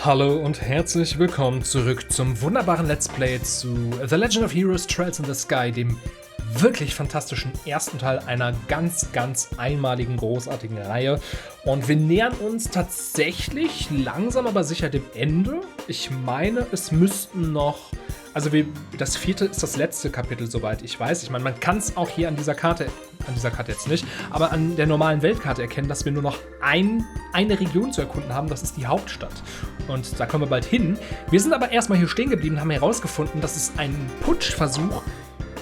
Hallo und herzlich willkommen zurück zum wunderbaren Let's Play zu The Legend of Heroes Trails in the Sky, dem wirklich fantastischen ersten Teil einer ganz einmaligen, großartigen Reihe. Und wir nähern uns tatsächlich langsam aber sicher dem Ende. Ich meine, es müssten noch... Also das 4. ist das letzte Kapitel, soweit ich weiß. Ich meine, man kann es auch hier an dieser Karte jetzt nicht, aber an der normalen Weltkarte erkennen, dass wir nur noch eine Region zu erkunden haben, das ist die Hauptstadt. Und da kommen wir bald hin. Wir sind aber erstmal hier stehen geblieben und haben herausgefunden, dass es einen Putschversuch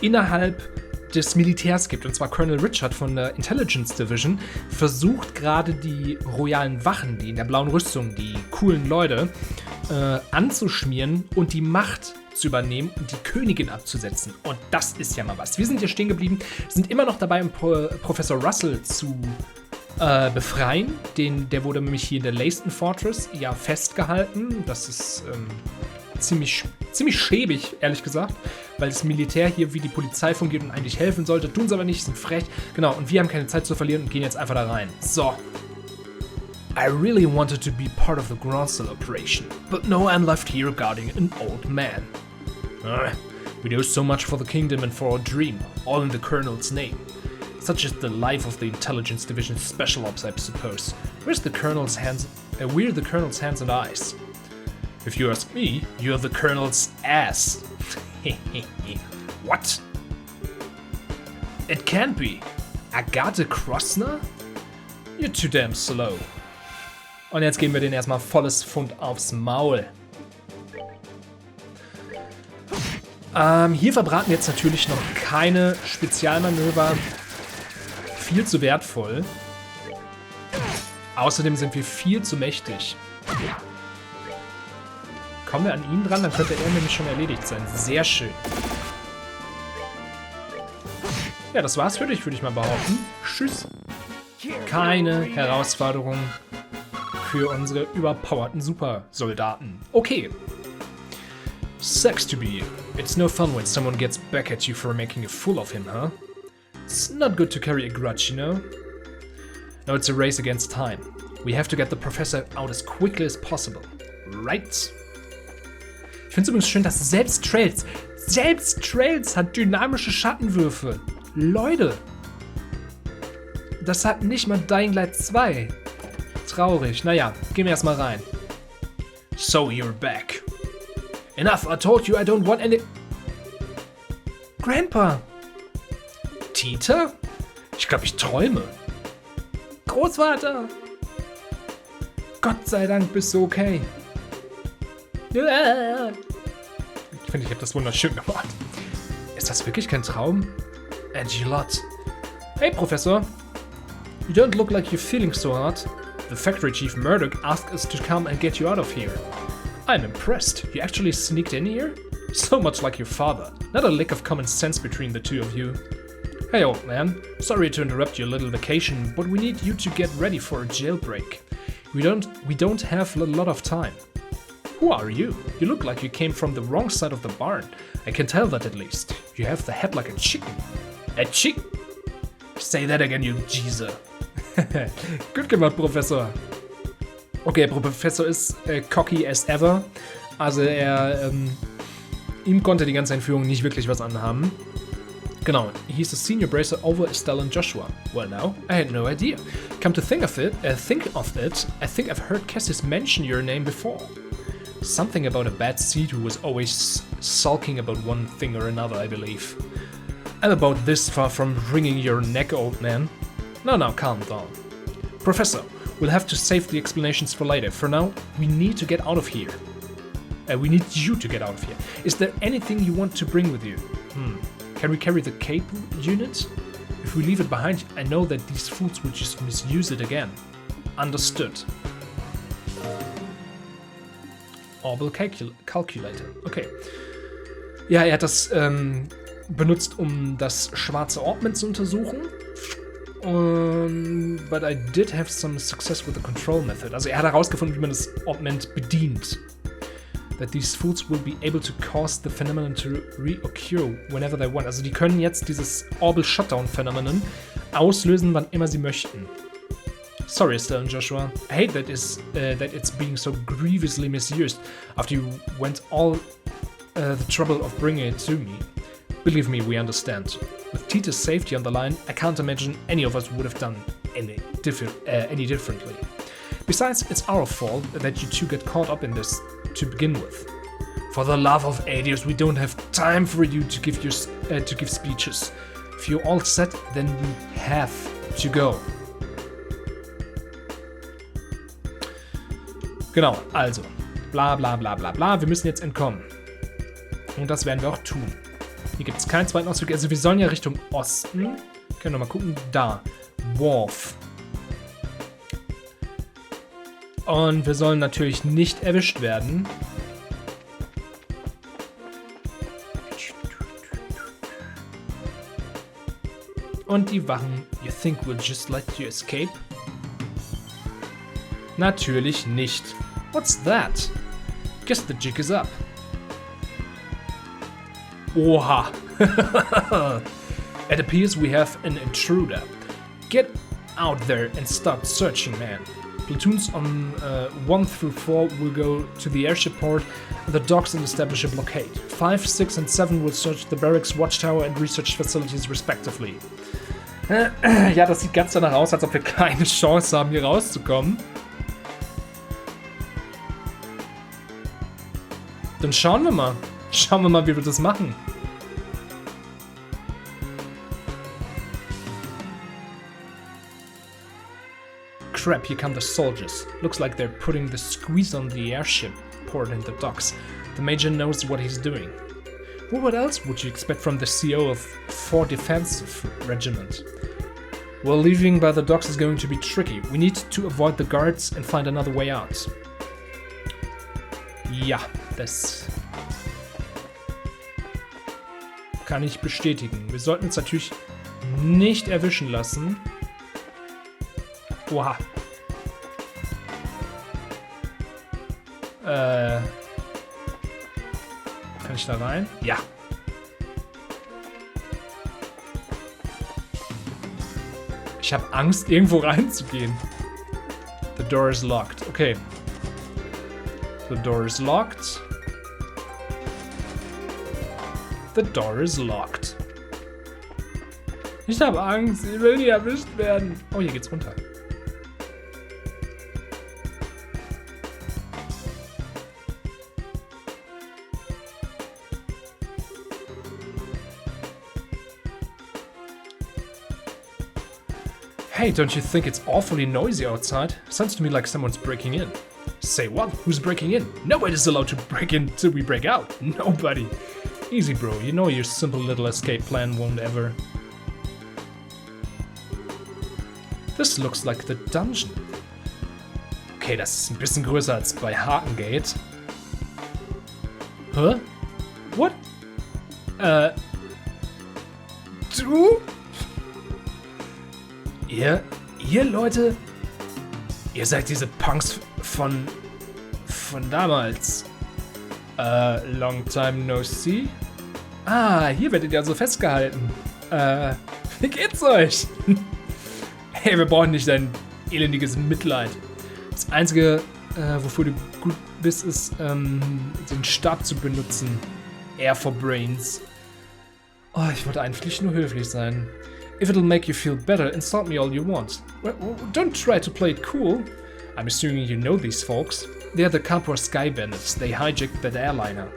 innerhalb des Militärs gibt. Und zwar Colonel Richard von der Intelligence Division versucht gerade die royalen Wachen, die in der blauen Rüstung, die coolen Leute, anzuschmieren und die Macht zu übernehmen und die Königin abzusetzen. Und das ist ja mal was. Wir sind hier stehen geblieben, sind immer noch dabei, um Professor Russell zu befreien. Der wurde nämlich hier in der Leyston Fortress ja festgehalten. Das ist ziemlich schäbig, ehrlich gesagt, weil das Militär hier wie die Polizei fungiert und eigentlich helfen sollte, tun sie aber nicht, sind frech. Genau, und wir haben keine Zeit zu verlieren und gehen jetzt einfach da rein. So. I really wanted to be part of the große operation, but no one left here guarding an old man. We do so much for the kingdom and for our dream, all in the colonel's name. Such is the life of the intelligence division special ops, I suppose. We're the colonel's hands and eyes. If you ask me, you're the colonel's ass. What? It can't be. Agathe Krosner? You're too damn slow. Und jetzt geben wir den erstmal volles Pfund aufs Maul. Hier verbraten wir jetzt natürlich noch keine Spezialmanöver. Viel zu wertvoll. Außerdem sind wir viel zu mächtig. Kommen wir an ihn dran, dann könnte er nämlich schon erledigt sein. Sehr schön. Ja, das war's für dich, würde ich mal behaupten. Tschüss. Keine Herausforderung für unsere überpowerten Supersoldaten. Okay. Sucks to be you. It's no fun when someone gets back at you for making a fool of him, huh? It's not good to carry a grudge, you know? No, it's a race against time. We have to get the professor out as quickly as possible. Right? Ich finde es übrigens schön, dass selbst Trails hat dynamische Schattenwürfe. Leute! Das hat nicht mal Dying Light 2. Traurig. Naja, gehen wir erstmal rein. So, you're back. Enough, I told you I don't want any... Grandpa! Tita? Ich glaube, ich träume. Großvater! Gott sei Dank bist du okay. Ich finde, ich habe das wunderschön gemacht. Ist das wirklich kein Traum? Angelot. Hey, Professor. You don't look like you're feeling so hard. The factory chief Murdoch asked us to come and get you out of here. I'm impressed. You actually sneaked in here? So much like your father. Not a lick of common sense between the two of you. Hey, old man. Sorry to interrupt your little vacation, but we need you to get ready for a jailbreak. We don't have a lot of time. Who are you? You look like you came from the wrong side of the barn. I can tell that at least. You have the head like a chicken. A chicken? Say that again, you geezer. Gut gemacht, Professor. Okay, Professor ist cocky as ever. Also ihm konnte die ganze Einführung nicht wirklich was anhaben. Genau, he's the senior bracer over Estelle and Joshua. Well now, I had no idea. Come to think of it, I think I've heard Cassis mention your name before. Something about a bad seed who was always sulking about one thing or another, I believe. I'm about this far from wringing your neck, old man. Now, calm down. Professor, we'll have to save the explanations for later. For now, we need to get out of here. We need you to get out of here. Is there anything you want to bring with you? Can we carry the cape unit? If we leave it behind, I know that these fools will just misuse it again. Understood. Orbital Calculator. Okay. Ja, er hat das benutzt, um das schwarze Orbment zu untersuchen. But I did have some success with the control method. Also er hat herausgefunden, wie man das Orbment bedient. That these fools will be able to cause the phenomenon to reoccur whenever they want. Also die können jetzt dieses Orbital Shutdown Phenomenon auslösen, wann immer sie möchten. Sorry, Estelle and Joshua. I hate that it's being so grievously misused after you went all the trouble of bringing it to me. Believe me, we understand. With Tita's safety on the line, I can't imagine any of us would have done any differently. Besides, it's our fault that you two get caught up in this to begin with. For the love of Adios, we don't have time for you to give speeches. If you're all set, then we have to go. Genau, also, bla bla bla bla bla, wir müssen jetzt entkommen. Und das werden wir auch tun. Hier gibt es keinen zweiten Ausweg, also wir sollen ja Richtung Osten. Können wir mal gucken, da, Wharf. Und wir sollen natürlich nicht erwischt werden. Und die Wachen, you think we'll just let you escape? Natürlich nicht. What's that? Guess the jig is up. Oha. It appears we have an intruder. Get out there and start searching, man. Platoons on 1 through 4 will go to the airship port and the docks and establish a blockade. 5, 6 and 7 will search the barracks, watchtower and research facilities respectively. Ja, das sieht ganz danach aus, als ob wir keine Chance haben, hier rauszukommen. Dann schauen wir mal. Schauen wir mal, wie wir das machen. Crap, here come the soldiers. Looks like they're putting the squeeze on the airship port and the docks. The major knows what he's doing. Well, what else would you expect from the CO of 4 Defensive Regiment? Well, leaving by the docks is going to be tricky. We need to avoid the guards and find another way out. Ja, das kann ich bestätigen. Wir sollten uns natürlich nicht erwischen lassen. Oha. Kann ich da rein? Ja. Ich habe Angst, irgendwo reinzugehen. The door is locked. Okay. The door is locked. The door is locked. Ich habe Angst. Ich will nicht erwischt werden. Oh, hier geht's runter. Hey, don't you think it's awfully noisy outside? Sounds to me like someone's breaking in. Say what? Who's breaking in? Nobody's allowed to break in till we break out. Nobody. Easy, bro. You know your simple little escape plan won't ever. This looks like the dungeon. Okay, das ist ein bisschen größer als bei Hakengate. Huh? What? Du? Ihr Leute? Ihr seid diese Punks von damals. Long time no see. Ah, hier werdet ihr also festgehalten. Wie geht's euch? Hey, wir brauchen nicht dein elendiges Mitleid. Das Einzige, wofür du gut bist, ist, den Stab zu benutzen. Air for Brains. Oh, ich wollte eigentlich nur höflich sein. If it'll make you feel better, insult me all you want. Well, don't try to play it cool. I'm assuming you know these folks. They're the Capua Sky Bandits. They hijacked that airliner.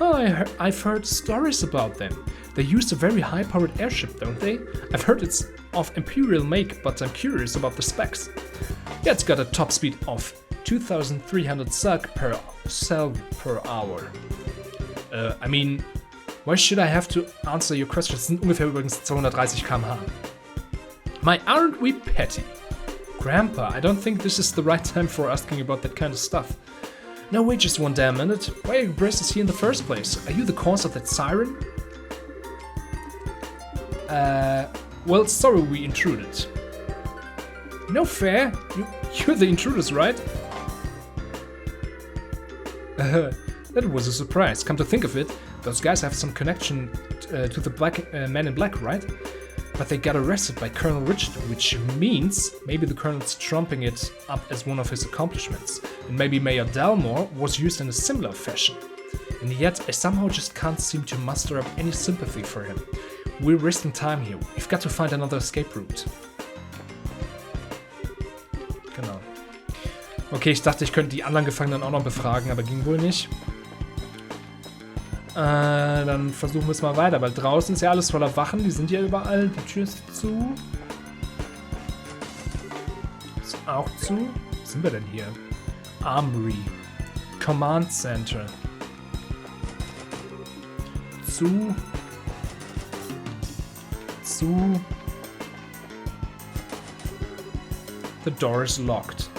Oh, I've heard stories about them. They use a very high-powered airship, don't they? I've heard it's of Imperial make, but I'm curious about the specs. Yeah, it's got a top speed of 2,300 salg per hour. I mean, why should I have to answer your questions? Das sind ungefähr übrigens 230 km/h. My, aren't we petty? Grandpa, I don't think this is the right time for asking about that kind of stuff. No, wait just one damn minute. Why are your braces here in the first place? Are you the cause of that siren? Well, sorry we intruded. No fair. You're the intruders, right? That was a surprise. Come to think of it, those guys have some connection to the man in black, right? but they got arrested by Colonel Richard, which means maybe the Colonel's trumping it up as one of his accomplishments, and maybe Mayor Dalmore was used in a similar fashion. And yet, I somehow just can't seem to muster up any sympathy for him. We're wasting time here. We've got to find another escape route. Genau. Okay, ich dachte, ich könnte die anderen Gefangenen auch noch befragen, aber ging wohl nicht. Dann versuchen wir es mal weiter, weil draußen ist ja alles voller Wachen, die sind ja überall, die Tür ist zu. Ist auch zu. Was sind wir denn hier? Armory. Command Center. Zu. The door is locked.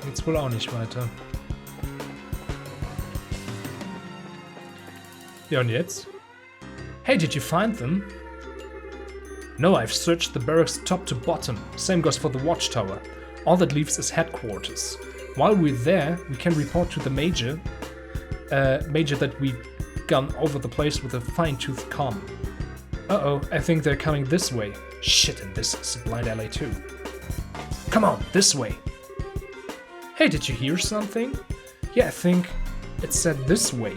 Geht's wohl auch nicht weiter. Ja, und jetzt? Hey, did you find them? No, I've searched the barracks top to bottom. Same goes for the watchtower. All that leaves is headquarters. While we're there, we can report to the Major that we've gone over the place with a fine-tooth comb. Uh-oh, I think they're coming this way. Shit, and this is a blind alley too. Come on, this way. Hey, did you hear something? Yeah, I think it said this way.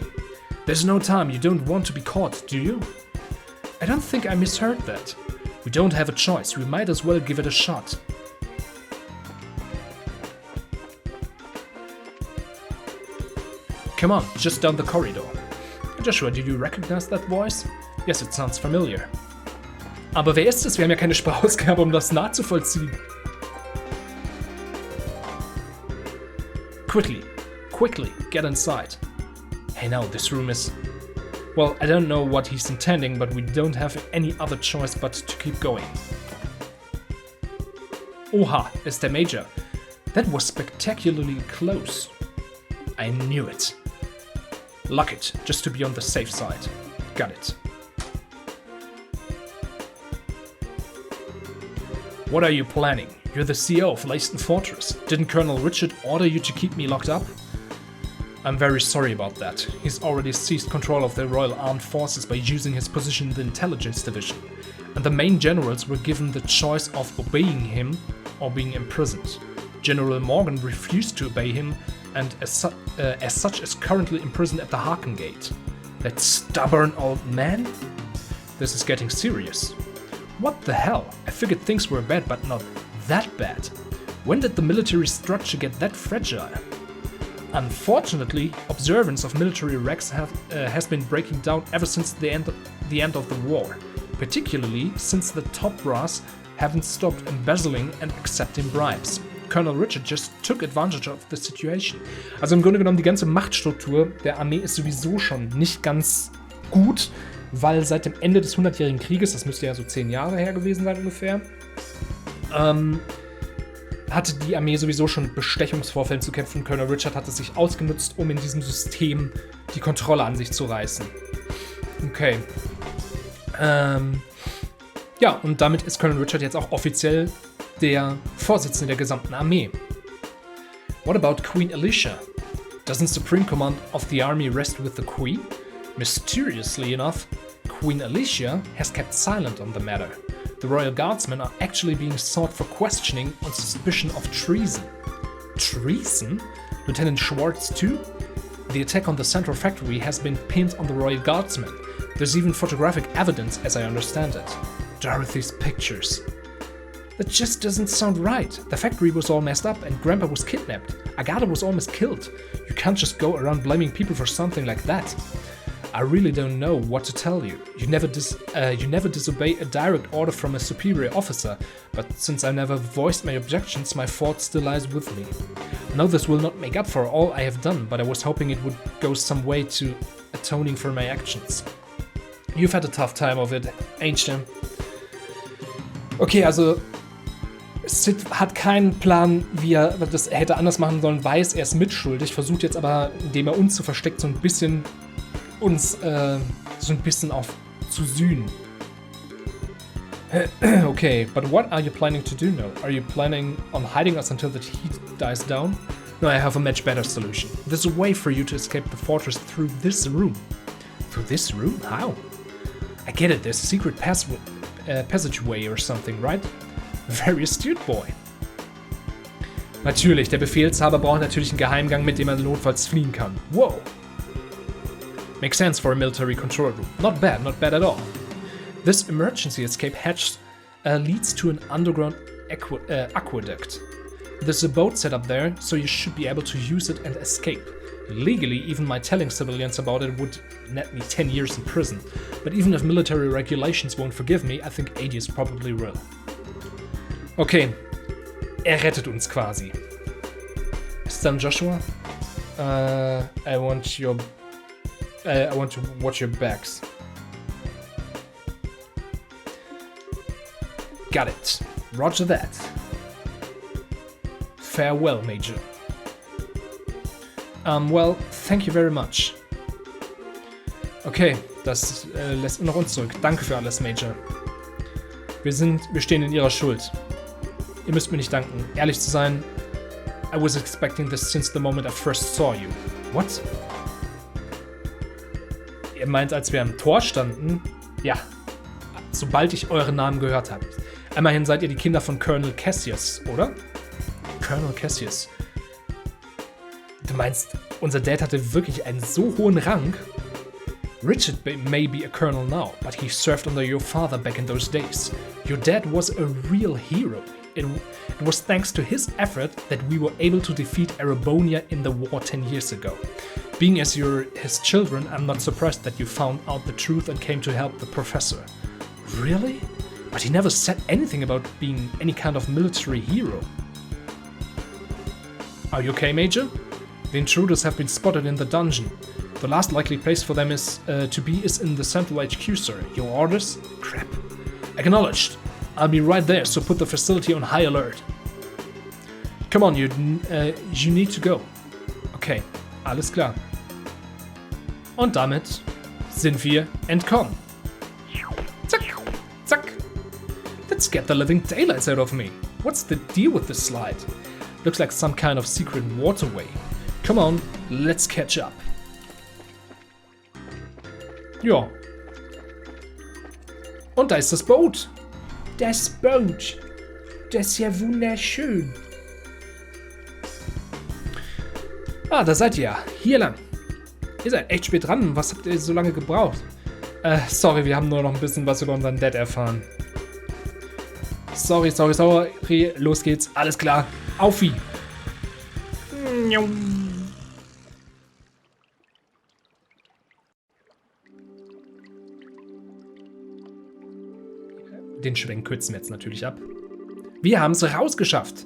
There's no time, you don't want to be caught, do you? I don't think I misheard that. We don't have a choice, we might as well give it a shot. Come on, just down the corridor. Joshua, did you recognize that voice? Yes, it sounds familiar. Aber wer ist es? Wir haben ja keine Sprachausgabe, um das nachzuvollziehen. Quickly, get inside. Hey now, this room is... Well, I don't know what he's intending, but we don't have any other choice but to keep going. Oha, it's the Major. That was spectacularly close. I knew it. Lock it, just to be on the safe side. Got it. What are you planning? You're the CEO of Leyston Fortress. Didn't Colonel Richard order you to keep me locked up? I'm very sorry about that. He's already seized control of the Royal Armed Forces by using his position in the Intelligence Division. And the main generals were given the choice of obeying him or being imprisoned. General Morgan refused to obey him and as such is currently imprisoned at the Harken Gate. That stubborn old man? This is getting serious. What the hell? I figured things were bad, but not that bad. When did the military structure get that fragile? Unfortunately, observance of military ranks has been breaking down ever since the end of the war, particularly since the top brass haven't stopped embezzling and accepting bribes. Colonel Richard just took advantage of the situation. Also im Grunde genommen, die ganze Machtstruktur der Armee ist sowieso schon nicht ganz gut, weil seit dem Ende des 100-jährigen Krieges, das müsste ja so 10 Jahre her gewesen sein ungefähr, hatte die Armee sowieso schon mit Bestechungsvorfällen zu kämpfen. Colonel Richard hat es sich ausgenutzt, um in diesem System die Kontrolle an sich zu reißen. Okay. Ja, und damit ist Colonel Richard jetzt auch offiziell der Vorsitzende der gesamten Armee. What about Queen Alicia? Doesn't Supreme Command of the Army rest with the Queen? Mysteriously enough, Queen Alicia has kept silent on the matter. The Royal Guardsmen are actually being sought for questioning on suspicion of treason. Treason? Lieutenant Schwartz too? The attack on the Central Factory has been pinned on the Royal Guardsmen. There's even photographic evidence, as I understand it. Dorothy's pictures. That just doesn't sound right. The factory was all messed up and Grandpa was kidnapped. Agatha was almost killed. You can't just go around blaming people for something like that. I really don't know what to tell you. You never disobey a direct order from a superior officer, but since I never voiced my objections, my fault still lies with me. I know this will not make up for all I have done, but I was hoping it would go some way to atoning for my actions. You've had a tough time of it, ain't you? Okay, also Sid hat keinen Plan, wie er das hätte anders machen sollen, weiß, er ist mitschuldig, versucht jetzt aber, indem er uns zu versteckt, so ein bisschen uns so ein bisschen auf zu sühnen. Okay, but what are you planning to do now? Are you planning on hiding us until the heat dies down? No, I have a much better solution. There's a way for you to escape the fortress through this room. Through this room? How? I get it, there's a secret passageway or something, right? Very astute, boy. Natürlich, der Befehlshaber braucht natürlich einen Geheimgang, mit dem er notfalls fliehen kann. Wow. Makes sense for a military control room. Not bad at all. This emergency escape hatch leads to an underground aqueduct. There's a boat set up there, so you should be able to use it and escape. Legally, even my telling civilians about it would net me 10 years in prison. But even if military regulations won't forgive me, I think 80 is probably real. Okay, rettet uns quasi. Ist dann Joshua? I want to watch your backs. Got it. Roger that. Farewell, Major. Well, thank you very much. Okay, das lässt noch uns zurück. Danke für alles, Major. Wir stehen in Ihrer Schuld. Ihr müsst mir nicht danken. Ehrlich zu sein, I was expecting this since the moment I first saw you. What? Ihr meint, als wir am Tor standen? Ja, sobald ich euren Namen gehört habe. Immerhin seid ihr die Kinder von Colonel Cassius, oder? Colonel Cassius. Du meinst, unser Dad hatte wirklich einen so hohen Rang? Richard may be a colonel now, but he served under your father back in those days. Your dad was a real hero. It was thanks to his effort that we were able to defeat Erebonia in the war 10 years ago. Being as you're his children, I'm not surprised that you found out the truth and came to help the professor. Really? But he never said anything about being any kind of military hero. Are you okay, Major? The intruders have been spotted in the dungeon. The last likely place for them is in the central HQ, sir. Your orders? Crap. Acknowledged. I'll be right there, so put the facility on high alert. Come on, you need to go. Okay, alles klar. Und damit sind wir entkommen. Zack, zack. Let's get the living daylights out of me. What's the deal with this slide? Looks like some kind of secret waterway. Come on, let's catch up. Ja. Und da ist das Boot. Das Boot. Das ist ja wunderschön. Ah, da seid ihr ja. Hier lang. Ihr seid echt spät dran. Was habt ihr so lange gebraucht? Sorry, wir haben nur noch ein bisschen was über unseren Dad erfahren. Sorry. Los geht's. Alles klar. Auf wie. Den Schwenk kürzen wir jetzt natürlich ab. Wir haben es rausgeschafft.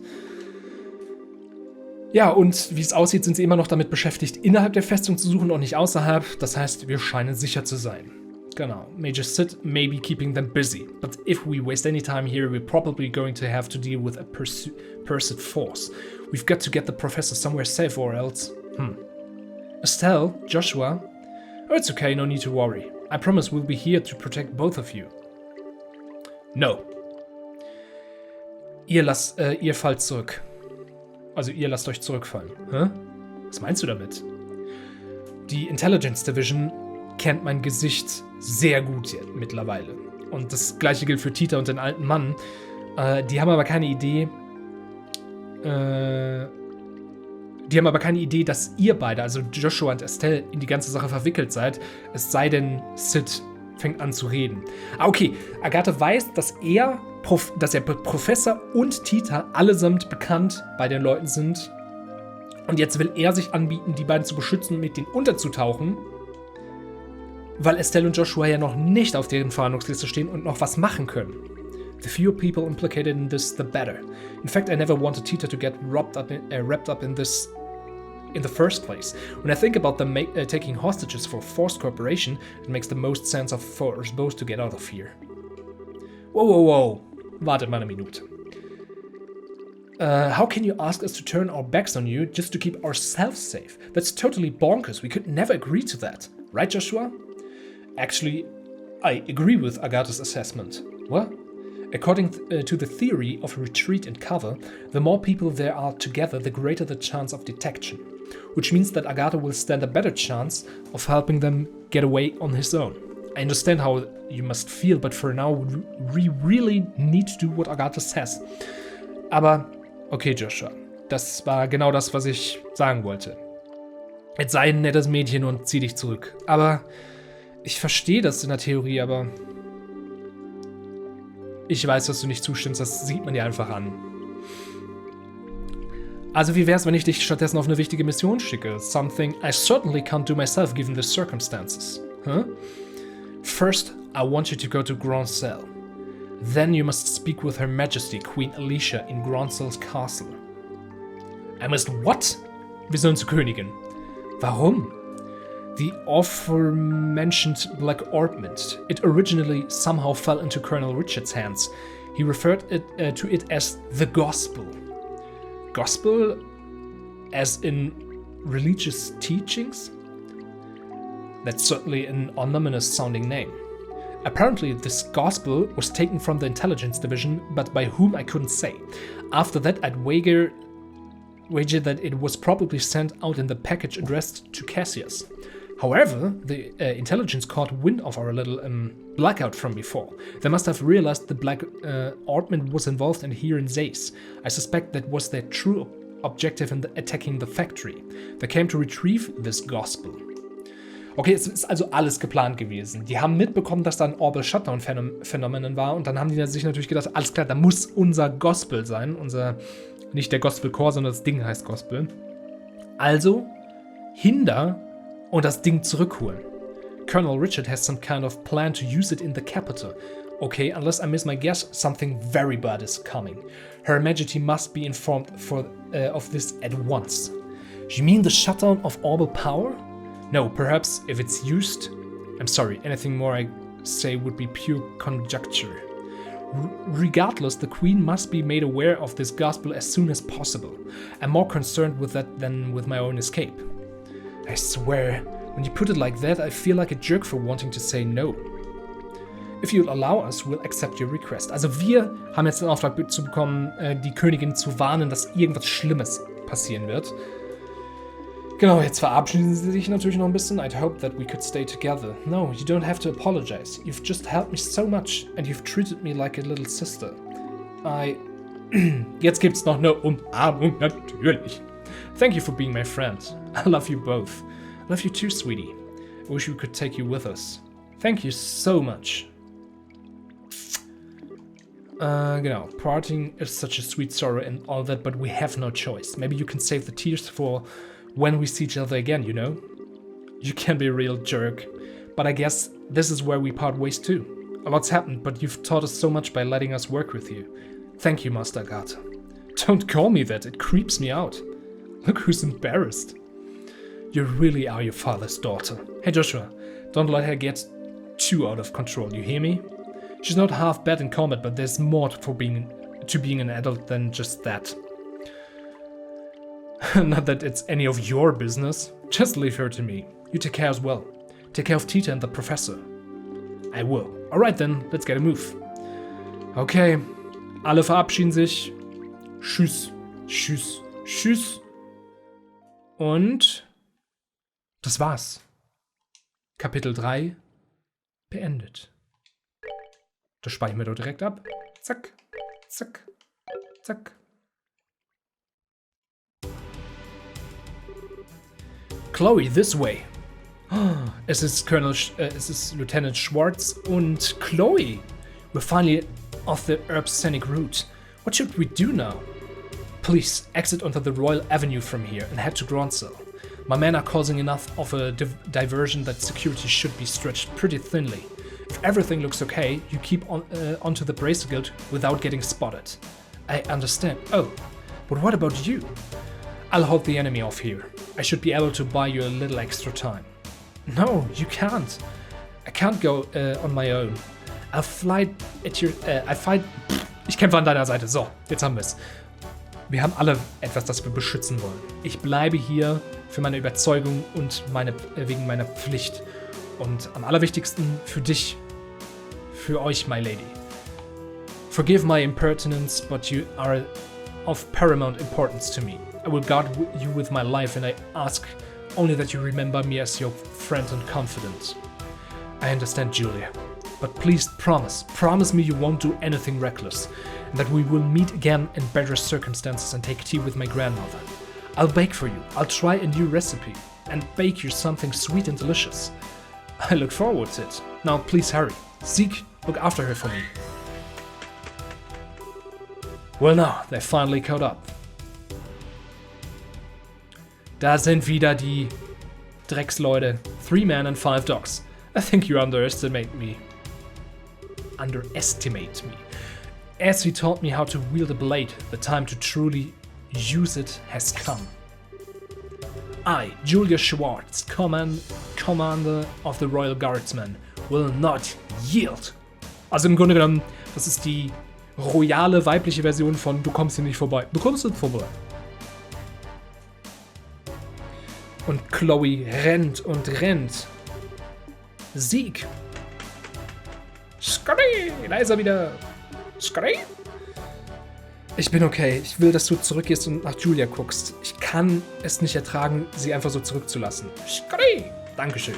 Ja, und wie es aussieht, sind sie immer noch damit beschäftigt, innerhalb der Festung zu suchen und nicht außerhalb. Das heißt, wir scheinen sicher zu sein. Genau. Major Sid may be keeping them busy. But if we waste any time here, we're probably going to have to deal with a pursued force. We've got to get the professor somewhere safe or else... Estelle, Joshua... Oh, it's okay, no need to worry. I promise we'll be here to protect both of you. No. Ihr fallt zurück. Also ihr lasst euch zurückfallen. Hä? Was meinst du damit? Die Intelligence Division kennt mein Gesicht sehr gut mittlerweile. Und das gleiche gilt für Tita und den alten Mann. Die haben aber keine Idee... dass ihr beide, also Joshua und Estelle, in die ganze Sache verwickelt seid. Es sei denn, Sid fängt an zu reden. Okay, Agathe weiß, dass er Professor und Tita allesamt bekannt bei den Leuten sind. Und jetzt will er sich anbieten, die beiden zu beschützen und mit denen unterzutauchen, weil Estelle und Joshua ja noch nicht auf deren Fahndungsliste stehen und noch was machen können. The fewer people implicated in this, the better. In fact, I never wanted Tita to get wrapped up in this in the first place. When I think about them taking hostages for forced cooperation, it makes the most sense for us both to get out of here. Whoa. Wartet mal eine Minute. How can you ask us to turn our backs on you just to keep ourselves safe? That's totally bonkers. We could never agree to that. Right, Joshua? Actually, I agree with Agatha's assessment. What? According to the theory of retreat and cover, the more people there are together, the greater the chance of detection. Which means that Agatha will stand a better chance of helping them get away on his own. I understand how you must feel, but for now we really need to do what Agatha says. Aber, okay Joshua, das war genau das, was ich sagen wollte. Jetzt sei ein nettes Mädchen und zieh dich zurück. Aber ich verstehe das in der Theorie, aber ich weiß, dass du nicht zustimmst, das sieht man dir einfach an. Also wie wär's, wenn ich dich stattdessen auf eine wichtige Mission schicke? Something I certainly can't do myself given the circumstances. Huh? First, I want you to go to Große. Then you must speak with Her Majesty, Queen Alicia, in Große's castle. I must what? Wir sollen zur Königin. Warum? The aforementioned Black Ointment. It originally somehow fell into Colonel Richard's hands. He referred to it as the Gospel. Gospel as in religious teachings? That's certainly an ominous sounding name. Apparently this gospel was taken from the intelligence division, but by whom I couldn't say. After that I'd wager that it was probably sent out in the package addressed to Cassius. However, the intelligence caught wind of our little blackout from before. They must have realized the Black Ointment was involved in here in Zace. I suspect that was their true objective in attacking the factory. They came to retrieve this gospel. Okay, es ist also alles geplant gewesen. Die haben mitbekommen, dass da ein Orbital Shutdown-Phänomen war und dann haben die sich natürlich gedacht, alles klar, da muss unser Gospel sein. Nicht der Gospel Core, sondern das Ding heißt Gospel. Also, hinder und das Ding zurückholen. Colonel Richard has some kind of plan to use it in the capital. Okay, unless I miss my guess, something very bad is coming. Her Majesty must be informed of this at once. You mean the shutdown of orbital power? No, perhaps if it's used... I'm sorry, anything more I say would be pure conjecture. Regardless, the Queen must be made aware of this gospel as soon as possible. I'm more concerned with that than with my own escape. I swear, when you put it like that, I feel like a jerk for wanting to say no. If you'll allow us, we'll accept your request. Also wir haben jetzt den Auftrag zu bekommen, die Königin zu warnen, dass irgendwas Schlimmes passieren wird. Genau, jetzt verabschieden sie sich natürlich noch ein bisschen. I'd hope that we could stay together. No, you don't have to apologize. You've just helped me so much and you've treated me like a little sister. Jetzt gibt's noch eine Umarmung, natürlich. Thank you for being my friend. I love you both. I love you too, sweetie. I wish we could take you with us. Thank you so much. Genau. Parting is such a sweet sorrow and all that, but we have no choice. Maybe you can save the tears for when we see each other again, you know? You can be a real jerk. But I guess this is where we part ways too. A lot's happened, but you've taught us so much by letting us work with you. Thank you, Master Agatha. Don't call me that, it creeps me out. Look who's embarrassed. You really are your father's daughter. Hey Joshua, don't let her get too out of control, you hear me? She's not half bad in combat, but there's more to being an adult than just that. Not that it's any of your business. Just leave her to me. You take care as well. Take care of Tita and the professor. I will. Alright then, let's get a move. Okay, alle verabschieden sich. Tschüss, tschüss, tschüss. Und das war's. Kapitel 3 beendet. Das speichern wir doch direkt ab. Zack, zack, zack. Chloe, this way. Es ist Lieutenant Schwartz und Chloe. We're finally off the scenic route. What should we do now? Please exit onto the Royal Avenue from here and head to Große. My men are causing enough of a diversion that security should be stretched pretty thinly. If everything looks okay, you keep onto the Bracer Guild without getting spotted. I understand. Oh, but what about you? I'll hold the enemy off here. I should be able to buy you a little extra time. No, you can't. I can't go on my own. I'll fight at your... Ich kämpfe an deiner Seite. So, jetzt haben wir es. Wir haben alle etwas, das wir beschützen wollen. Ich bleibe hier für meine Überzeugung und wegen meiner Pflicht. Und am allerwichtigsten für dich, für euch, my lady. Forgive my impertinence, but you are of paramount importance to me. I will guard you with my life, and I ask only that you remember me as your friend and confidant. I understand, Julia, but please promise me you won't do anything reckless, and that we will meet again in better circumstances and take tea with my grandmother. I'll bake for you. I'll try a new recipe and bake you something sweet and delicious. I look forward to it. Now please hurry. Zeke, look after her for me. Well now, they finally caught up. Da sind wieder die Drecksleute. 3 men and 5 dogs. I think you underestimate me. As he taught me how to wield a blade, the time to truly use it has come. I, Julia Schwartz, Commander of the Royal Guardsmen, will not yield. Also im Grunde genommen, das ist die royale weibliche Version von Du kommst hier nicht vorbei. Du kommst nicht vorbei. Und Chloe rennt und rennt. Sieg. Scotty, da ist er wieder. Scotty? Ich bin okay. Ich will, dass du zurückgehst und nach Julia guckst. Ich kann es nicht ertragen, sie einfach so zurückzulassen. Scotty! Dankeschön.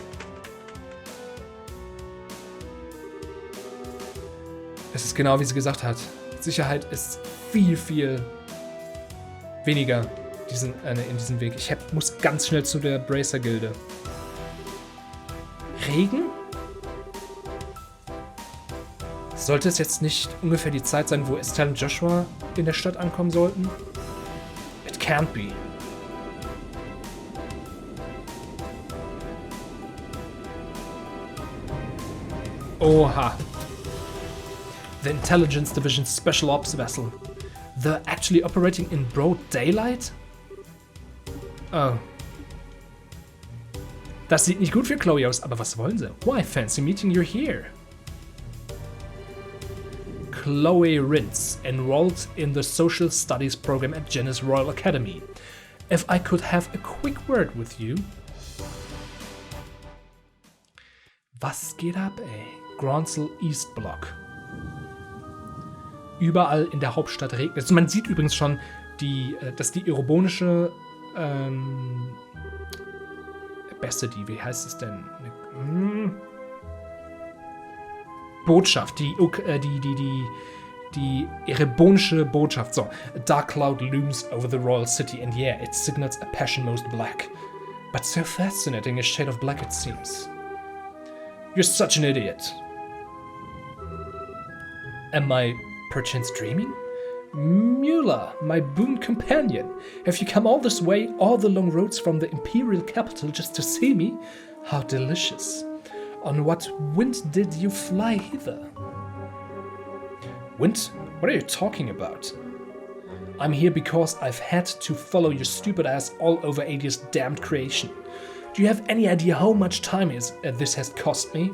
Es ist genau, wie sie gesagt hat. Sicherheit ist viel, viel weniger in diesem Weg. Ich muss ganz schnell zu der Bracer-Gilde. Regen? Sollte es jetzt nicht ungefähr die Zeit sein, wo Estelle und Joshua in der Stadt ankommen sollten? It can't be. Oha. The Intelligence Division's Special Ops Vessel. They're actually operating in broad daylight? Oh. Das sieht nicht gut für Chloe aus, aber was wollen sie? Why, fancy meeting you here. Chloe Rintz, enrolled in the Social Studies program at Jenna's Royal Academy. If I could have a quick word with you. Was geht ab, ey? Gronsel East Block. Überall in der Hauptstadt regnet es. Man sieht übrigens schon, dass die irobonische wie heißt es denn? Botschaft, die erebonische Botschaft. So, a dark cloud looms over the royal city, and yeah, it signals a passion most black. But so fascinating a shade of black it seems. You're such an idiot. Am I perchance dreaming? Mueller, my boon companion, have you come all this way, all the long roads from the imperial capital just to see me? How delicious. On what wind did you fly hither? Wind? What are you talking about? I'm here because I've had to follow your stupid ass all over Adia's damned creation. Do you have any idea how much time this has cost me?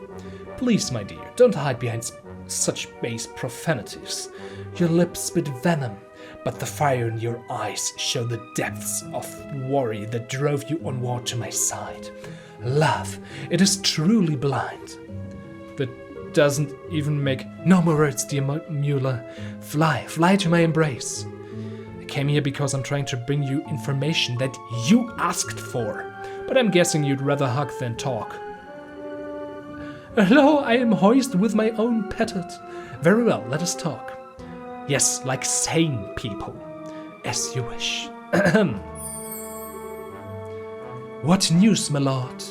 Please, my dear, don't hide behind such base profanities. Your lips spit venom, but the fire in your eyes show the depths of worry that drove you onward to my side. Love, it is truly blind. That doesn't even make... No more words, dear Mueller. Fly to my embrace. I came here because I'm trying to bring you information that you asked for. But I'm guessing you'd rather hug than talk. Hello, I am hoist with my own petard. Very well, let us talk. Yes, like sane people. As you wish. What news, my lord?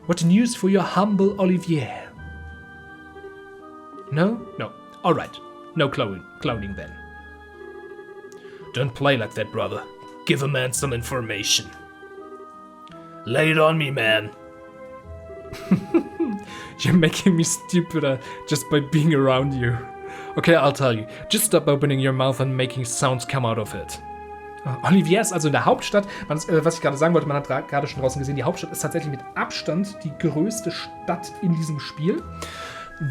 What news for your humble Olivier? No? No. All right. No cloning then. Don't play like that, brother. Give a man some information. Lay it on me, man. You're making me stupider just by being around you. Okay, I'll tell you. Just stop opening your mouth and making sounds come out of it. Olivier ist also in der Hauptstadt. Was ich gerade sagen wollte, man hat gerade schon draußen gesehen, die Hauptstadt ist tatsächlich mit Abstand die größte Stadt in diesem Spiel.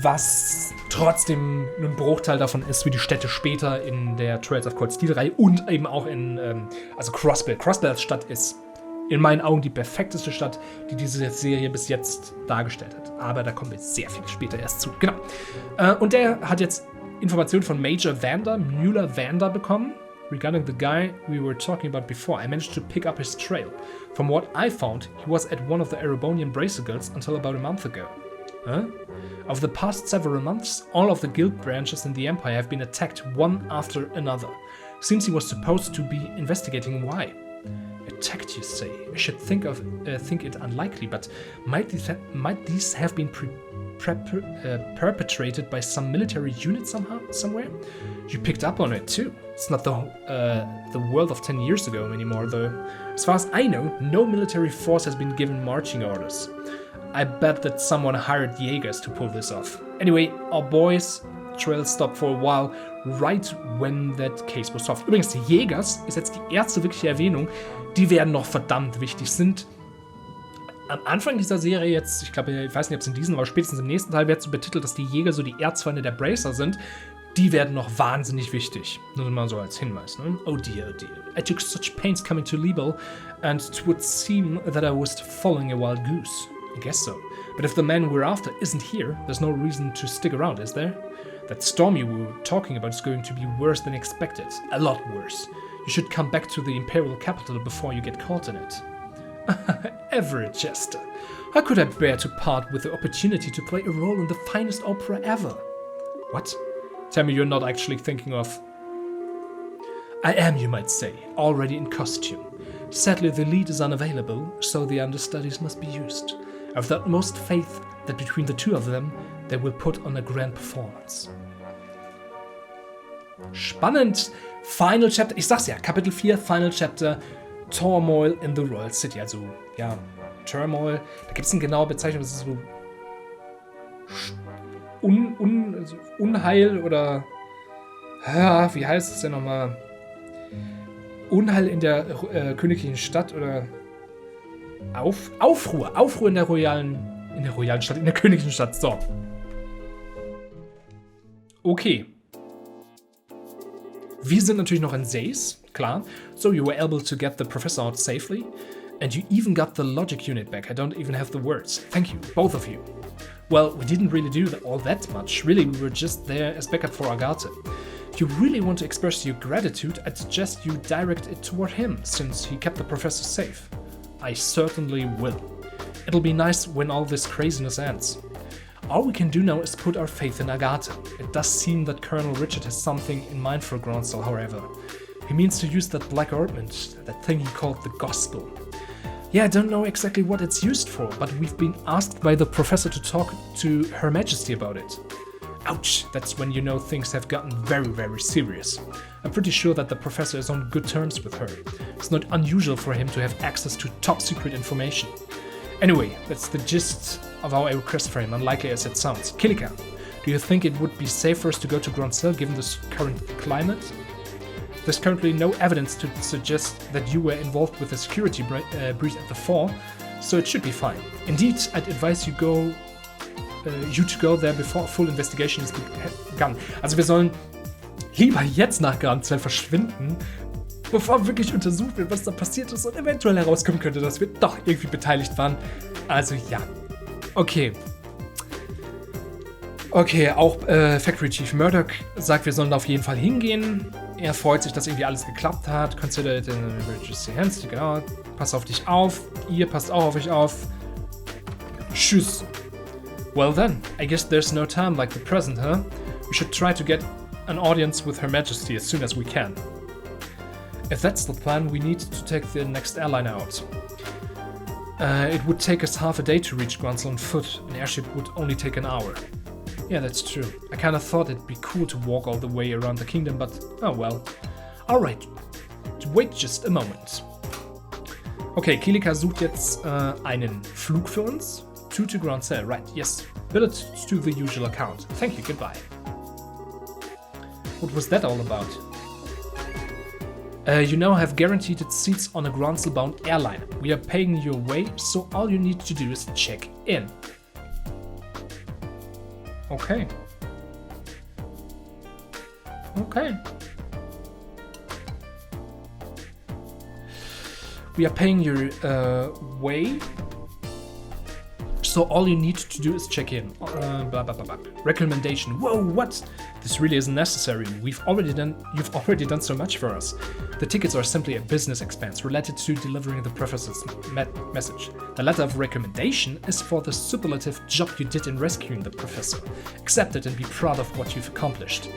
Was trotzdem ein Bruchteil davon ist, wie die Städte später in der Trails of Cold Steel Reihe und eben auch in Crossbill. Crossbill als Stadt ist in meinen Augen die perfekteste Stadt, die diese Serie bis jetzt dargestellt hat. Aber da kommen wir sehr viel später erst zu. Genau. Und der hat jetzt Informationen von Major Müller-Vander bekommen. Regarding the guy we were talking about before, I managed to pick up his trail. From what I found, he was at one of the Erebonian Bracer guilds until about a month ago. Huh? Over the past several months, all of the guild branches in the Empire have been attacked one after another. Seems he was supposed to be investigating why. Attacked, you say? I should think it unlikely, but might these have been perpetrated by some military unit somewhere? You picked up on it too. It's not the world of 10 years ago anymore, though. As far as I know, no military force has been given marching orders. I bet that someone hired Jägers to pull this off. Anyway, our boys' trail stopped for a while, right when that case was solved. Übrigens, die Jägers ist jetzt die erste wirkliche Erwähnung. Die werden noch verdammt wichtig. Sind am Anfang dieser Serie jetzt, ich glaube, ich weiß nicht, ob es in diesem, aber spätestens im nächsten Teil wird so betitelt, dass die Jäger so die Erzfeinde der Bracer sind. Die werden noch wahnsinnig wichtig. Nur mal so als Hinweis, ne? Oh dear, oh dear. I took such pains coming to Liebel, and it would seem that I was following a wild goose. I guess so. But if the man we're after isn't here, there's no reason to stick around, is there? That storm you were talking about is going to be worse than expected. A lot worse. You should come back to the Imperial capital before you get caught in it. Ever a jester. How could I bear to part with the opportunity to play a role in the finest opera ever? What? Tell me you're not actually thinking of... I am, you might say, already in costume. Sadly, the lead is unavailable, so the understudies must be used. I've the utmost faith that between the two of them, they will put on a grand performance. Spannend! Final Chapter, ich sag's ja, Kapitel 4, Final Chapter, Turmoil in the Royal City. Also, ja, Turmoil, da gibt's eine genaue Bezeichnung, das ist so also Unheil oder, wie heißt es denn nochmal? Unheil in der königlichen Stadt oder Aufruhr in der royalen Stadt, in der königlichen Stadt, so. Okay. Wir sind natürlich noch in Seis, klar. So you were able to get the professor out safely. And you even got the logic unit back. I don't even have the words. Thank you, both of you. Well, we didn't really do all that much. Really, we were just there as backup for Agathe. If you really want to express your gratitude, I'd suggest you direct it toward him, since he kept the professor safe. I certainly will. It'll be nice when all this craziness ends. All we can do now is put our faith in Agathe. It does seem that Colonel Richard has something in mind for Gronsel, however. He means to use that black ointment, that thing he called the gospel. Yeah, I don't know exactly what it's used for, but we've been asked by the professor to talk to Her Majesty about it. Ouch, that's when you know things have gotten very, very serious. I'm pretty sure that the professor is on good terms with her. It's not unusual for him to have access to top secret information. Anyway, that's the gist of our request for him, unlikely as it sounds. Kilika, do you think it would be safe for us to go to Gronsel given this current climate? There's currently no evidence to suggest that you were involved with the security breach at the fall, so it should be fine. Indeed, I'd advise you to go there before a full investigation is begun. Also wir sollen lieber jetzt nach Gronsel verschwinden, bevor wirklich untersucht wird, was da passiert ist und eventuell herauskommen könnte, dass wir doch irgendwie beteiligt waren. Also ja. Okay. Okay, auch Factory Chief Murdoch sagt, wir sollen da auf jeden Fall hingehen. Er freut sich, dass irgendwie alles geklappt hat. Consider it an emergency hands. Genau. Pass auf dich auf. Ihr passt auch auf euch auf. Tschüss. Well then, I guess there's no time like the present, huh? We should try to get an audience with Her Majesty as soon as we can. If that's the plan, we need to take the next airliner out. It would take us half a day to reach Gronsel on foot. An airship would only take an hour. Yeah, that's true. I kinda thought it'd be cool to walk all the way around the kingdom, but oh well. Alright, wait just a moment. Okay, Kilika sucht jetzt einen Flug für uns. To Gronsel, right, yes. Bill it to the usual account. Thank you, goodbye. What was that all about? You now have guaranteed seats on a Gronsel-bound airline. We are paying your way, so all you need to do is check in. Okay. Okay. We are paying your way, So all you need to do is check in. Blah, blah, blah, blah. Recommendation. Whoa, what? This really isn't necessary. You've already done so much for us. The tickets are simply a business expense related to delivering the professor's message. The letter of recommendation is for the superlative job you did in rescuing the professor. Accept it and be proud of what you've accomplished.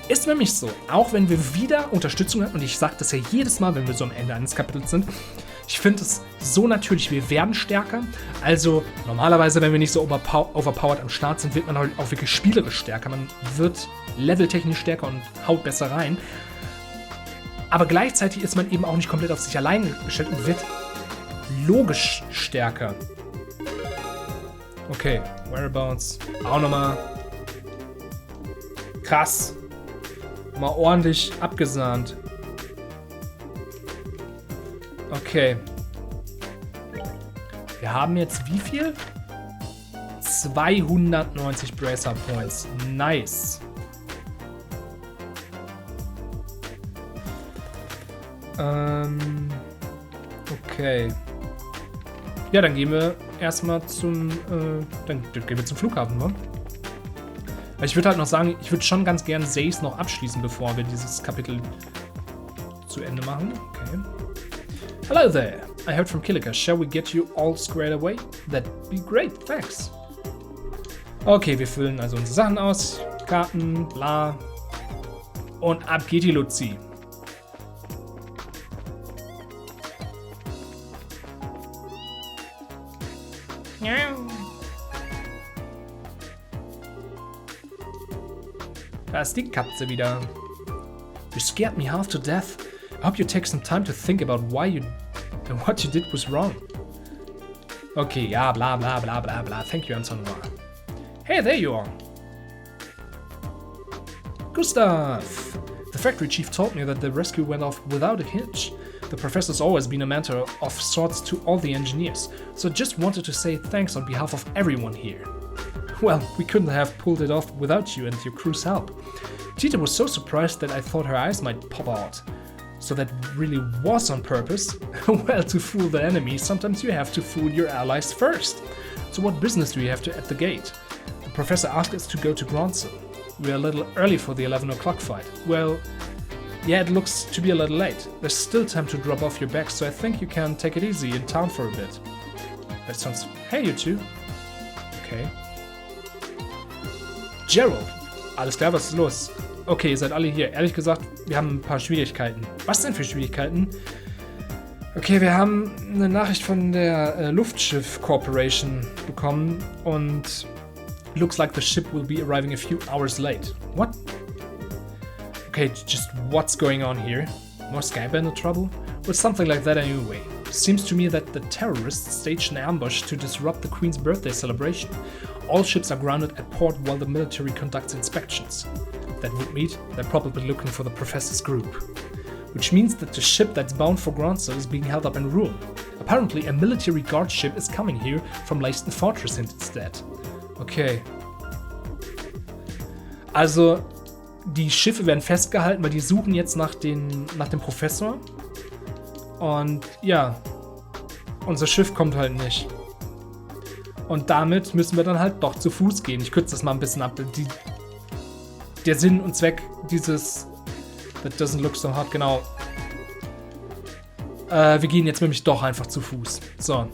Ist nämlich so, auch wenn wir wieder Unterstützung haben, und ich sage das ja jedes Mal, wenn wir so am Ende eines Kapitels sind, ich finde es so natürlich, wir werden stärker. Also normalerweise, wenn wir nicht so overpowered am Start sind, wird man halt auch wirklich spielerisch stärker. Man wird leveltechnisch stärker und haut besser rein. Aber gleichzeitig ist man eben auch nicht komplett auf sich allein gestellt und wird logisch stärker. Okay, Whereabouts. Auch nochmal. Krass. Mal ordentlich abgesahnt. Okay. Wir haben jetzt wie viel? 290 Bracer Points. Nice. Okay. Ja, dann gehen wir erstmal zum Flughafen, ne? Ich würde halt noch sagen, ich würde schon ganz gerne Says noch abschließen, bevor wir dieses Kapitel zu Ende machen. Okay. Hello there. I heard from Killiker. Shall we get you all squared away? That'd be great, thanks. Okay, wir füllen also unsere Sachen aus. Karten, bla. Und ab geht die Luzi. Da ist die Katze wieder. You scared me half to death. I hope you take some time to think about what you did was wrong. Okay, ja, bla bla bla bla bla. Thank you, Anton. Hey, there you are. Gustav! The factory chief told me that the rescue went off without a hitch. The professor's always been a mentor of sorts to all the engineers, so just wanted to say thanks on behalf of everyone here. Well, we couldn't have pulled it off without you and your crew's help. Tita was so surprised that I thought her eyes might pop out. So that really was on purpose? Well, to fool the enemy, sometimes you have to fool your allies first. So what business do you have at the gate? The professor asked us to go to Branche. We're a little early for the 11 o'clock fight. Well, yeah, it looks to be a little late. There's still time to drop off your bags, so I think you can take it easy in town for a bit. That sounds... Hey, you two. Okay. Gerald. Alles klar, was ist los? Okay, ihr seid alle hier. Ehrlich gesagt, wir haben ein paar Schwierigkeiten. Was denn für Schwierigkeiten? Okay, wir haben eine Nachricht von der Luftschiff Corporation bekommen und looks like the ship will be arriving a few hours late. What? Okay, just what's going on here? More Skybender trouble? Well, something like that anyway. Seems to me that the terrorists staged an ambush to disrupt the Queen's birthday celebration. All ships are grounded at port while the military conducts inspections. That would mean they're probably looking for the professor's group. Which means that the ship that's bound for Gronzo is being held up in ruin. Apparently a military guard ship is coming here from Leisten Fortress instead. Okay. Also, die Schiffe werden festgehalten, weil die suchen jetzt nach dem Professor. Und ja, unser Schiff kommt halt nicht. Und damit müssen wir dann halt doch zu Fuß gehen. Ich kürze das mal ein bisschen ab. Der Sinn und Zweck dieses... That doesn't look so hard, genau. Wir gehen jetzt nämlich doch einfach zu Fuß. So.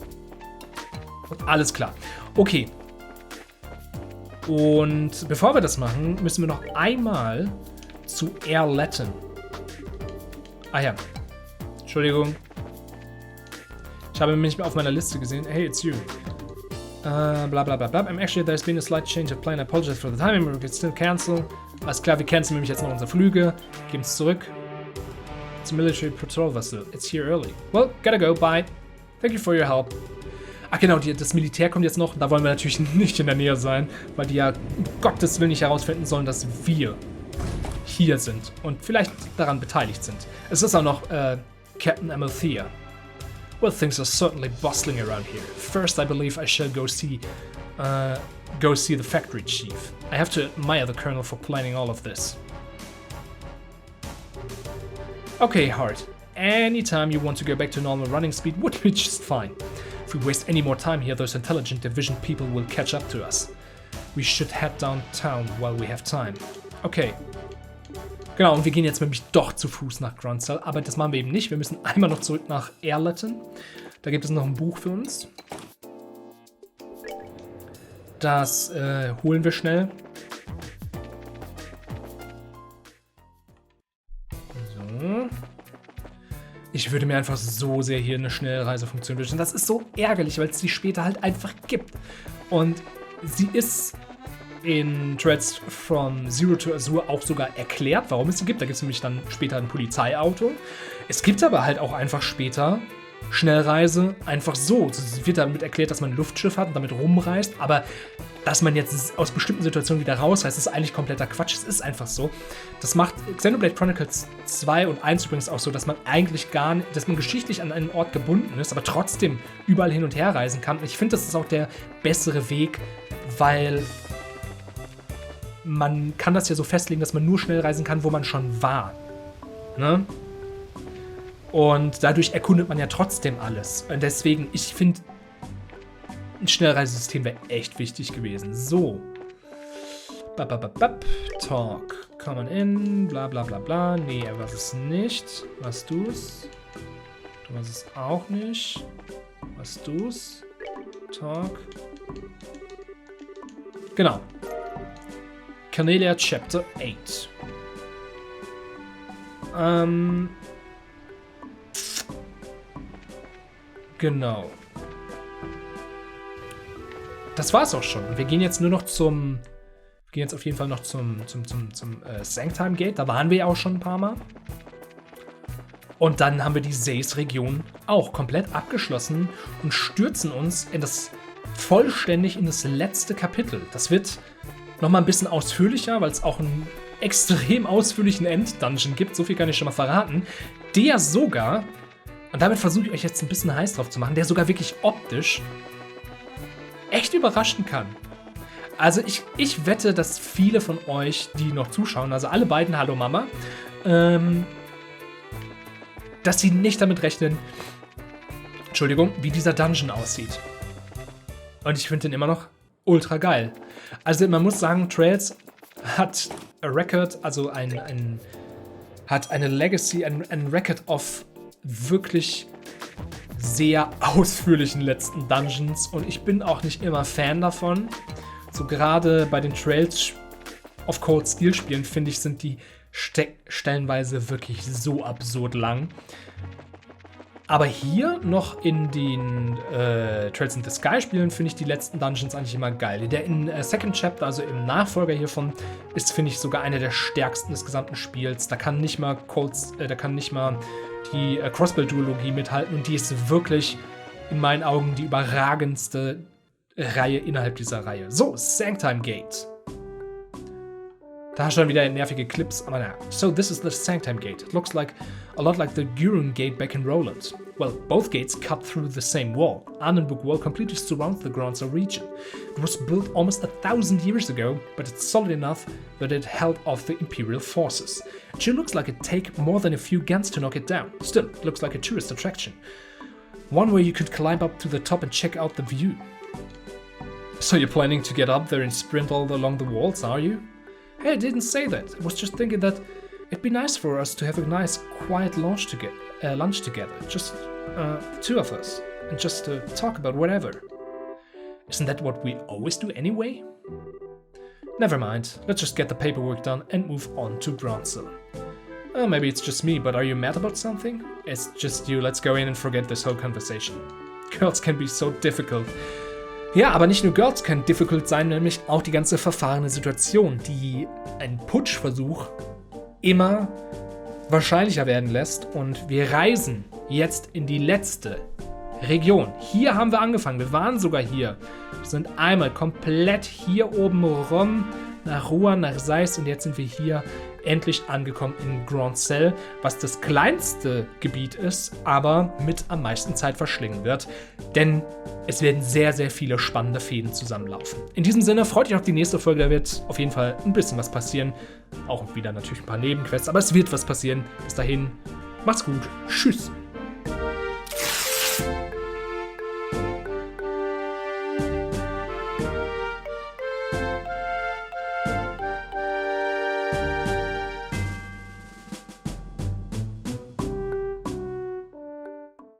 Alles klar. Okay. Und bevor wir das machen, müssen wir noch einmal zu Erletten. Ah ja. Entschuldigung. Ich habe mich auf meiner Liste gesehen. Hey, it's you. Bla bla bla bla. Actually, there's been a slight change of plan. I apologize for the timing. We can still cancel. Alles klar, wir canceln nämlich jetzt noch unsere Flüge. Geben es zurück. It's a military patrol vessel. It's here early. Well, gotta go. Bye. Thank you for your help. Ach genau, das Militär kommt jetzt noch. Da wollen wir natürlich nicht in der Nähe sein, weil die ja um Gottes Willen nicht herausfinden sollen, dass wir hier sind und vielleicht daran beteiligt sind. Es ist auch noch Captain Amalthea. Well, things are certainly bustling around here. First, I believe I shall go see the factory chief. I have to admire the colonel for planning all of this. Okay, Hart. Anytime you want to go back to normal running speed would be just fine. If we waste any more time here, those intelligent division people will catch up to us. We should head downtown while we have time. Okay. Genau, und wir gehen jetzt nämlich doch zu Fuß nach Gronsel, aber das machen wir eben nicht. Wir müssen einmal noch zurück nach Erleton. Da gibt es noch ein Buch für uns. Das holen wir schnell. So. Ich würde mir einfach so sehr hier eine Schnellreisefunktion wünschen. Das ist so ärgerlich, weil es die später halt einfach gibt. Und sie ist in Trails from Zero to Azure auch sogar erklärt, warum es sie gibt. Da gibt es nämlich dann später ein Polizeiauto. Es gibt aber halt auch einfach später Schnellreise einfach so. Es wird damit erklärt, dass man ein Luftschiff hat und damit rumreist, aber dass man jetzt aus bestimmten Situationen wieder rausreist, ist eigentlich kompletter Quatsch. Es ist einfach so. Das macht Xenoblade Chronicles 2 und 1 übrigens auch so, dass man eigentlich gar nicht, dass man geschichtlich an einen Ort gebunden ist, aber trotzdem überall hin und her reisen kann. Und ich finde, das ist auch der bessere Weg, weil man kann das ja so festlegen, dass man nur schnell reisen kann, wo man schon war. Ne? Und dadurch erkundet man ja trotzdem alles. Und deswegen, ich finde, ein Schnellreisesystem wäre echt wichtig gewesen. So. Talk. Come on in. Bla bla bla bla. Nee, er war es nicht. Warst du's? Du warst es auch nicht. Warst du's? Talk. Genau. Cornelia Chapter 8. Genau. Das war's auch schon. Wir gehen jetzt nur noch zum. Wir gehen jetzt auf jeden Fall noch zum Sanctime Gate. Da waren wir ja auch schon ein paar Mal. Und dann haben wir die Seis-Region auch komplett abgeschlossen und stürzen uns vollständig in das letzte Kapitel. Das wird nochmal ein bisschen ausführlicher, weil es auch einen extrem ausführlichen End-Dungeon gibt. So viel kann ich schon mal verraten. Der sogar, und damit versuche ich euch jetzt ein bisschen heiß drauf zu machen, der sogar wirklich optisch echt überraschen kann. Also ich wette, dass viele von euch, die noch zuschauen, also alle beiden, hallo Mama, dass sie nicht damit rechnen, Entschuldigung, wie dieser Dungeon aussieht. Und ich finde den immer noch ultra geil. Also man muss sagen, Trails hat a record, also hat eine Legacy, ein Record of wirklich sehr ausführlichen letzten Dungeons und ich bin auch nicht immer Fan davon. So gerade bei den Trails of Cold Steel Spielen, finde ich, sind die stellenweise wirklich so absurd lang. Aber hier noch in den Trails in the Sky Spielen finde ich die letzten Dungeons eigentlich immer geil. Der in Second Chapter, also im Nachfolger hiervon, ist, finde ich, sogar einer der stärksten des gesamten Spiels. Da kann nicht mal die Crossbow-Duologie mithalten und die ist wirklich in meinen Augen die überragendste Reihe innerhalb dieser Reihe. So, Sanctime Gate. Da schon wieder nervige Clips, aber naja. So, this is the Sanctime Gate. It looks like a lot like the Gurun Gate back in Roland. Well, both gates cut through the same wall. Annenburg wall completely surrounds the Gronsel region. It was built almost 1,000 years ago, but it's solid enough that it held off the Imperial forces. It sure looks like it'd take more than a few guns to knock it down. Still, it looks like a tourist attraction. One way you could climb up to the top and check out the view. So you're planning to get up there and sprint all along the walls, are you? Hey, I didn't say that. I was just thinking that it'd be nice for us to have a nice, quiet lunch together. Just two of us. And just talk about whatever. Isn't that what we always do anyway? Never mind. Let's just get the paperwork done and move on to Gronsel. Maybe it's just me, but are you mad about something? It's just you. Let's go in and forget this whole conversation. Girls can be so difficult. Ja, aber nicht nur Girls können difficult sein, nämlich auch die ganze verfahrene Situation, die einen Putschversuch immer wahrscheinlicher werden lässt. Und wir reisen jetzt in die letzte Region. Hier haben wir angefangen. Wir waren sogar hier. Wir sind einmal komplett hier oben rum nach Rouen, nach Seis und jetzt sind wir hier endlich angekommen in Gronsel, was das kleinste Gebiet ist, aber mit am meisten Zeit verschlingen wird, denn es werden sehr, sehr viele spannende Fäden zusammenlaufen. In diesem Sinne, freut euch auf die nächste Folge, da wird auf jeden Fall ein bisschen was passieren, auch wieder natürlich ein paar Nebenquests, aber es wird was passieren. Bis dahin, macht's gut, tschüss!